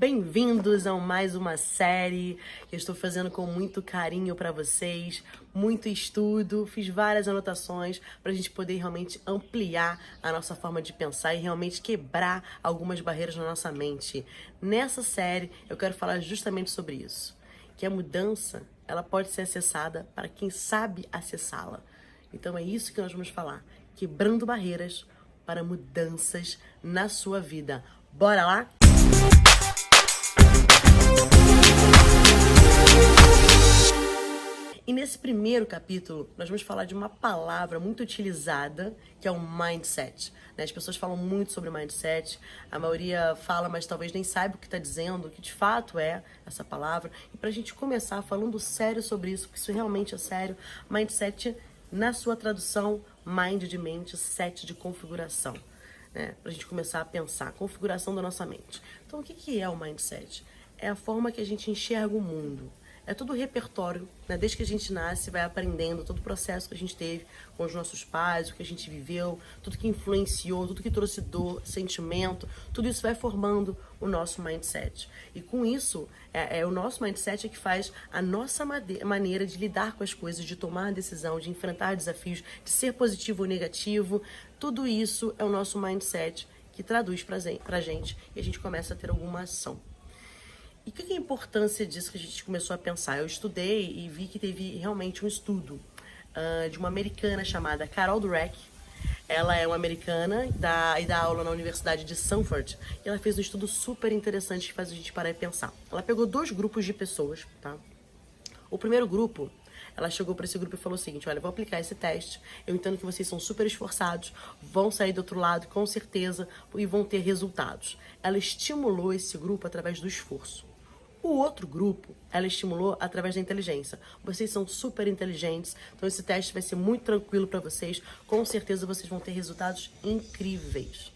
Bem-vindos a mais uma série que eu estou fazendo com muito carinho para vocês, muito estudo, fiz várias anotações para a gente poder realmente ampliar a nossa forma de pensar e realmente quebrar algumas barreiras na nossa mente. Nessa série eu quero falar justamente sobre isso, que a mudança ela pode ser acessada para quem sabe acessá-la. Então é isso que nós vamos falar, quebrando barreiras para mudanças na sua vida. Bora lá? E nesse primeiro capítulo, nós vamos falar de uma palavra muito utilizada, que é o mindset. As pessoas falam muito sobre mindset, a maioria fala, mas talvez nem saiba o que está dizendo, o que de fato é essa palavra. E para a gente começar falando sério sobre isso, porque isso realmente é sério, mindset, na sua tradução, mind de mente, set de configuração. Para a gente começar a pensar, configuração da nossa mente. Então, o que é o mindset? É a forma que a gente enxerga o mundo. É todo o repertório, desde que a gente nasce, vai aprendendo, todo o processo que a gente teve com os nossos pais, o que a gente viveu, tudo que influenciou, tudo que trouxe dor, sentimento, tudo isso vai formando o nosso mindset. E com isso, o nosso mindset é que faz a nossa maneira de lidar com as coisas, de tomar decisão, de enfrentar desafios, de ser positivo ou negativo. Tudo isso é o nosso mindset que traduz pra gente e a gente começa a ter alguma ação. E o que é a importância disso que a gente começou a pensar? Eu estudei e vi que teve realmente um estudo de uma americana chamada Carol Dweck. Ela é uma americana e dá aula na Universidade de Stanford. E ela fez um estudo super interessante que faz a gente parar e pensar. Ela pegou 2 grupos de pessoas, tá? O primeiro grupo, ela chegou para esse grupo e falou o seguinte: olha, eu vou aplicar esse teste, eu entendo que vocês são super esforçados, vão sair do outro lado com certeza e vão ter resultados. Ela estimulou esse grupo através do esforço. O outro grupo, ela estimulou através da inteligência. Vocês são super inteligentes, então esse teste vai ser muito tranquilo para vocês. Com certeza vocês vão ter resultados incríveis.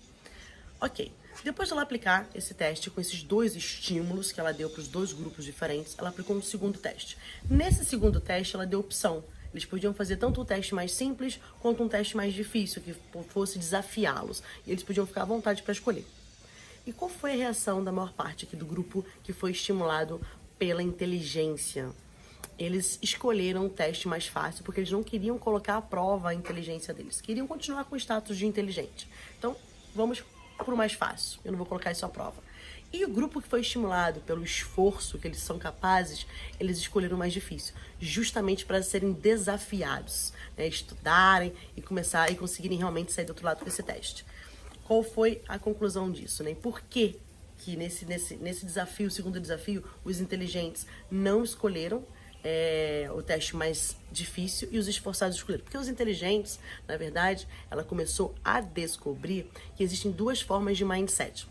Ok, depois de ela aplicar esse teste com esses 2 estímulos que ela deu para os 2 grupos diferentes, ela aplicou um segundo teste. Nesse segundo teste, ela deu opção. Eles podiam fazer tanto um teste mais simples quanto um teste mais difícil, que fosse desafiá-los. E eles podiam ficar à vontade para escolher. E qual foi a reação da maior parte aqui do grupo que foi estimulado pela inteligência? Eles escolheram um teste mais fácil porque eles não queriam colocar à prova a inteligência deles. Queriam continuar com o status de inteligente. Então, vamos para o mais fácil. Eu não vou colocar isso à prova. E o grupo que foi estimulado pelo esforço que eles são capazes, eles escolheram o mais difícil, justamente para serem desafiados, estudarem e conseguirem realmente sair do outro lado com esse teste. Qual foi a conclusão disso, E por que nesse desafio, o segundo desafio, os inteligentes não escolheram o teste mais difícil e os esforçados escolheram? Porque os inteligentes, na verdade, ela começou a descobrir que existem 2 formas de mindset.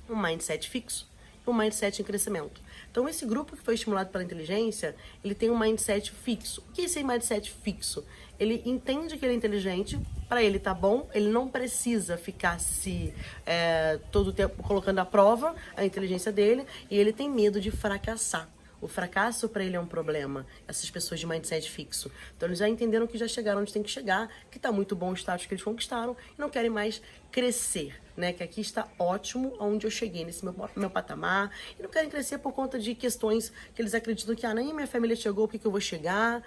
Um mindset fixo e um mindset em crescimento. Então, esse grupo que foi estimulado pela inteligência, ele tem um mindset fixo. O que é esse mindset fixo? Ele entende que ele é inteligente, para ele tá bom, ele não precisa ficar todo o tempo colocando à prova a inteligência dele, e ele tem medo de fracassar. O fracasso para ele é um problema, essas pessoas de mindset fixo. Então eles já entenderam que já chegaram onde tem que chegar, que está muito bom o status que eles conquistaram e não querem mais crescer, Que aqui está ótimo onde eu cheguei, nesse meu patamar, e não querem crescer por conta de questões que eles acreditam que nem minha família chegou, por que eu vou chegar,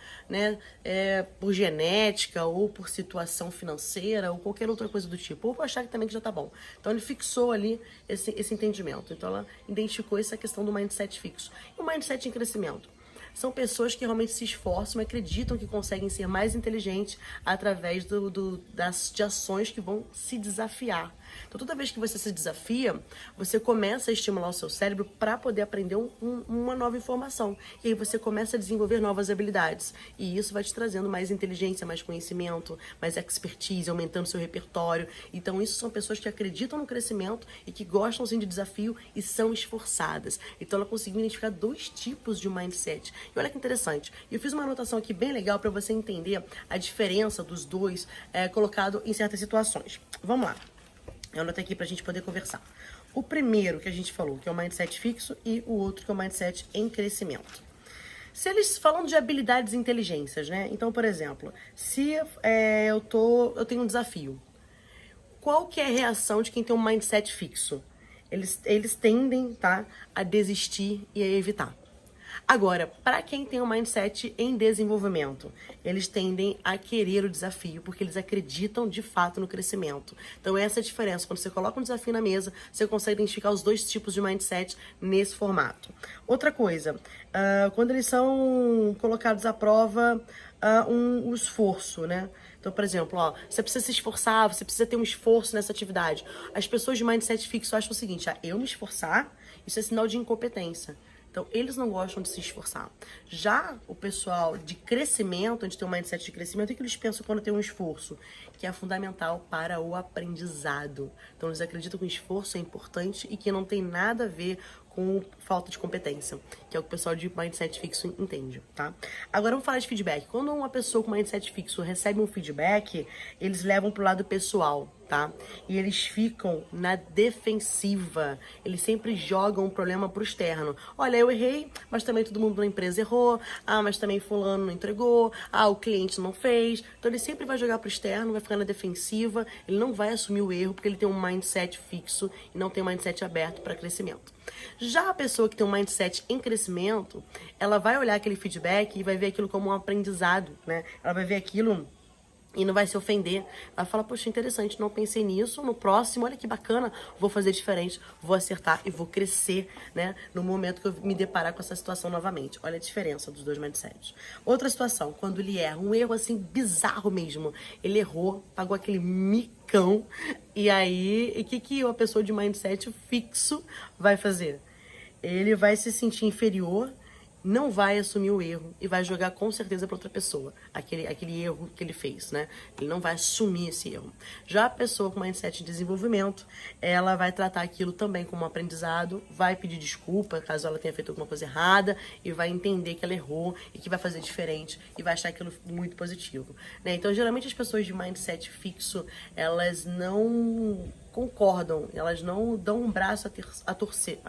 por genética ou por situação financeira ou qualquer outra coisa do tipo, ou por achar que também que já tá bom. Então ele fixou ali esse entendimento. Então ela identificou essa questão do mindset fixo. E o mindset em crescimento? São pessoas que realmente se esforçam e acreditam que conseguem ser mais inteligentes através de ações que vão se desafiar. Então, toda vez que você se desafia, você começa a estimular o seu cérebro para poder aprender uma nova informação. E aí você começa a desenvolver novas habilidades. E isso vai te trazendo mais inteligência, mais conhecimento, mais expertise, aumentando seu repertório. Então, isso são pessoas que acreditam no crescimento e que gostam, sim, de desafio e são esforçadas. Então, ela conseguiu identificar 2 tipos de mindset. E olha que interessante. Eu fiz uma anotação aqui bem legal para você entender a diferença dos 2 colocado em certas situações. Vamos lá. Eu anotei aqui pra gente poder conversar. O primeiro que a gente falou, que é o mindset fixo, e o outro que é o mindset em crescimento. Se eles falando de habilidades e inteligências, Então, por exemplo, se eu tenho um desafio, qual que é a reação de quem tem um mindset fixo? eles tendem, tá, a desistir e a evitar. Agora, para quem tem um mindset em desenvolvimento, eles tendem a querer o desafio, porque eles acreditam de fato no crescimento. Então, essa é a diferença. Quando você coloca um desafio na mesa, você consegue identificar os dois tipos de mindset nesse formato. Outra coisa, quando eles são colocados à prova, o esforço, né? Então, por exemplo, você precisa se esforçar, você precisa ter um esforço nessa atividade. As pessoas de mindset fixo acham o seguinte, eu me esforçar, isso é sinal de incompetência. Então, eles não gostam de se esforçar. Já o pessoal de crescimento, onde tem um mindset de crescimento, o que eles pensam quando tem um esforço? Que é fundamental para o aprendizado. Então, eles acreditam que o esforço é importante e que não tem nada a ver com falta de competência, que é o que o pessoal de mindset fixo entende, tá? Agora vamos falar de feedback. Quando uma pessoa com mindset fixo recebe um feedback, eles levam pro lado pessoal, tá? E eles ficam na defensiva. Eles sempre jogam o problema pro externo. Olha, eu errei, mas também todo mundo na empresa errou. Mas também fulano não entregou. O cliente não fez. Então ele sempre vai jogar pro externo, vai ficar na defensiva. Ele não vai assumir o erro porque ele tem um mindset fixo e não tem um mindset aberto para crescimento. Já a pessoa que tem um mindset em crescimento, ela vai olhar aquele feedback e vai ver aquilo como um aprendizado, né? Ela vai ver aquilo e não vai se ofender. Ela fala, poxa, interessante, não pensei nisso, no próximo, olha que bacana, vou fazer diferente, vou acertar e vou crescer, né? No momento que eu me deparar com essa situação novamente. Olha a diferença dos dois mindsets. Outra situação, quando ele erra, um erro assim bizarro mesmo. Ele errou, pagou aquele micão, e aí, o que uma pessoa de mindset fixo vai fazer? Ele vai se sentir inferior, não vai assumir o erro e vai jogar com certeza para outra pessoa aquele erro que ele fez, né? Ele não vai assumir esse erro. Já a pessoa com mindset de desenvolvimento, ela vai tratar aquilo também como um aprendizado, vai pedir desculpa caso ela tenha feito alguma coisa errada e vai entender que ela errou e que vai fazer diferente e vai achar aquilo muito positivo, né? Então, geralmente as pessoas de mindset fixo, elas não concordam, elas não dão um braço a torcer.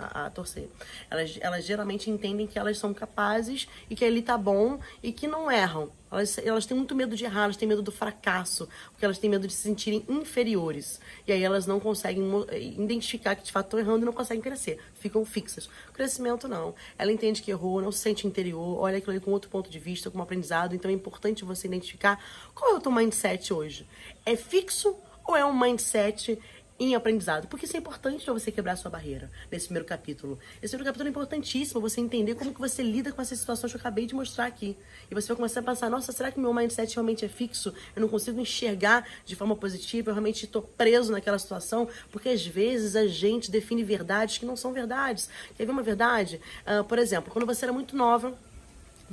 Elas geralmente entendem que elas são capazes e que ali tá bom e que não erram. Elas têm muito medo de errar, elas têm medo do fracasso, porque elas têm medo de se sentirem inferiores. E aí elas não conseguem identificar que de fato estão errando e não conseguem crescer. Ficam fixas. O crescimento não. Ela entende que errou, não se sente interior, olha aquilo ali com outro ponto de vista, como aprendizado. Então é importante você identificar qual é o teu mindset hoje. É fixo ou é um mindset em aprendizado? Porque isso é importante para você quebrar a sua barreira nesse primeiro capítulo. Esse primeiro capítulo é importantíssimo, você entender como que você lida com essas situações que eu acabei de mostrar aqui. E você vai começar a pensar, nossa, será que meu mindset realmente é fixo? Eu não consigo enxergar de forma positiva, eu realmente estou preso naquela situação, porque às vezes a gente define verdades que não são verdades. Quer ver uma verdade? Por exemplo, quando você era muito nova,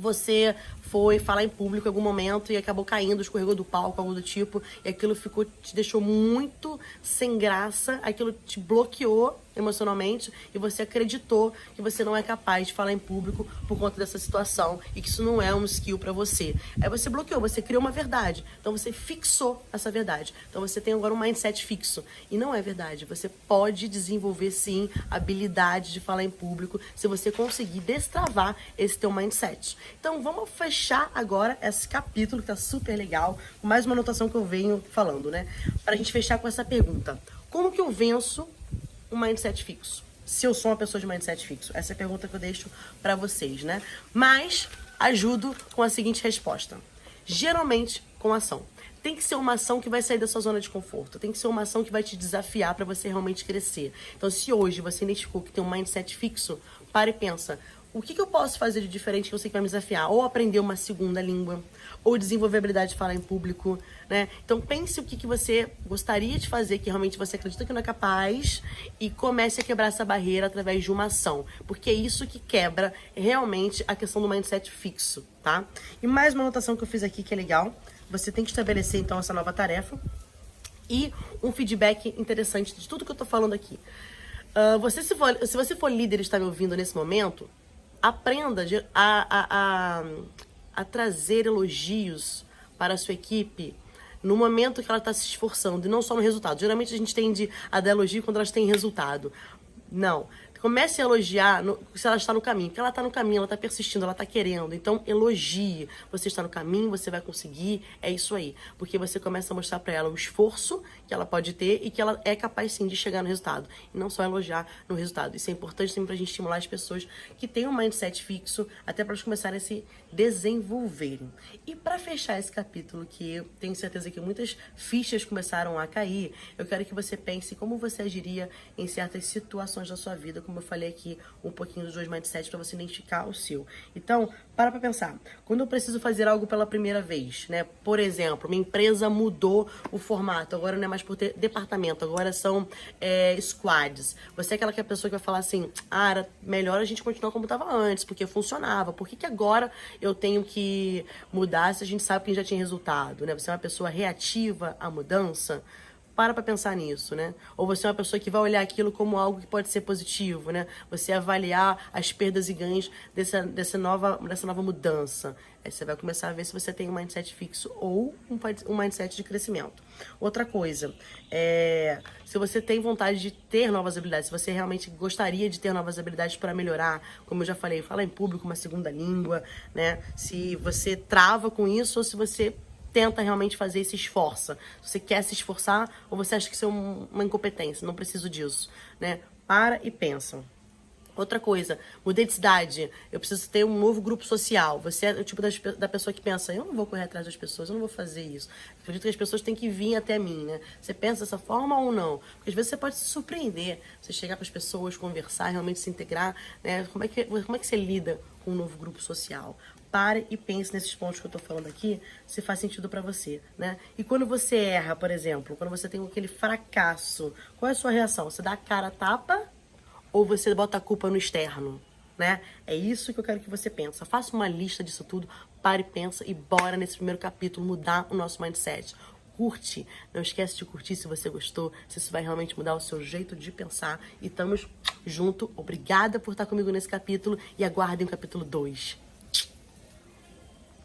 você foi falar em público em algum momento e acabou caindo, escorregou do palco, algo do tipo, e aquilo te deixou muito sem graça, aquilo te bloqueou emocionalmente e você acreditou que você não é capaz de falar em público por conta dessa situação e que isso não é um skill pra você. Aí você bloqueou, você criou uma verdade, então você fixou essa verdade. Então você tem agora um mindset fixo e não é verdade. Você pode desenvolver sim a habilidade de falar em público se você conseguir destravar esse teu mindset. Então vamos fechar agora esse capítulo que tá super legal, com mais uma anotação que eu venho falando, né? Pra gente fechar com essa pergunta: como que eu venço um mindset fixo? Se eu sou uma pessoa de mindset fixo? Essa é a pergunta que eu deixo pra vocês, né? Mas ajudo com a seguinte resposta: geralmente com ação. Tem que ser uma ação que vai sair da sua zona de conforto. Tem que ser uma ação que vai te desafiar para você realmente crescer. Então, se hoje você identificou que tem um mindset fixo, para e pensa: o que eu posso fazer de diferente que eu sei que vai me desafiar? Ou aprender uma segunda língua, ou desenvolver a habilidade de falar em público, né? Então pense o que você gostaria de fazer, que realmente você acredita que não é capaz, e comece a quebrar essa barreira através de uma ação. Porque é isso que quebra realmente a questão do mindset fixo, tá? E mais uma anotação que eu fiz aqui que é legal. Você tem que estabelecer, então, essa nova tarefa e um feedback interessante de tudo que eu tô falando aqui. Se você for líder e está me ouvindo nesse momento, aprenda a trazer elogios para a sua equipe no momento que ela está se esforçando e não só no resultado. Geralmente a gente tende a dar elogio quando elas têm resultado. Não. Comece a elogiar se ela está no caminho, porque ela está no caminho, ela está persistindo, ela está querendo. Então, elogie. Você está no caminho, você vai conseguir, é isso aí. Porque você começa a mostrar para ela o esforço que ela pode ter e que ela é capaz sim de chegar no resultado. E não só elogiar no resultado. Isso é importante sempre pra gente estimular as pessoas que têm um mindset fixo, até para elas começarem a se desenvolverem. E para fechar esse capítulo, que eu tenho certeza que muitas fichas começaram a cair, eu quero que você pense como você agiria em certas situações da sua vida, como eu falei aqui um pouquinho dos dois mindsets para você identificar o seu. Então, para pensar. Quando eu preciso fazer algo pela primeira vez, né? Por exemplo, minha empresa mudou o formato, agora não é mais por departamento, agora são squads. Você é aquela que é a pessoa que vai falar assim, era melhor a gente continuar como estava antes, porque funcionava. Por que agora eu tenho que mudar se a gente sabe que já tinha resultado, né? Você é uma pessoa reativa à mudança? Para pensar nisso, né? Ou você é uma pessoa que vai olhar aquilo como algo que pode ser positivo, né? Você avaliar as perdas e ganhos dessa nova mudança. Aí você vai começar a ver se você tem um mindset fixo ou um mindset de crescimento. Outra coisa, se você tem vontade de ter novas habilidades, se você realmente gostaria de ter novas habilidades para melhorar, como eu já falei, falar em público, uma segunda língua, né? Se você trava com isso ou se você tenta realmente fazer e se esforça. Você quer se esforçar ou você acha que isso é uma incompetência? Não preciso disso, né? Para e pensa. Outra coisa, mudei de cidade, eu preciso ter um novo grupo social. Você é o tipo da pessoa que pensa, eu não vou correr atrás das pessoas, eu não vou fazer isso. Eu acredito que as pessoas têm que vir até mim, né? Você pensa dessa forma ou não? Porque às vezes você pode se surpreender. Você chegar para as pessoas, conversar, realmente se integrar, né? Como é que você lida com um novo grupo social? Pare e pense nesses pontos que eu tô falando aqui, se faz sentido pra você, né? E quando você erra, por exemplo, quando você tem aquele fracasso, qual é a sua reação? Você dá a cara a tapa ou você bota a culpa no externo, né? É isso que eu quero que você pense. Faça uma lista disso tudo, pare, pensa e bora nesse primeiro capítulo mudar o nosso mindset. Curte, não esquece de curtir se você gostou, se isso vai realmente mudar o seu jeito de pensar. E estamos junto. Obrigada por estar comigo nesse capítulo e aguardem o capítulo 2.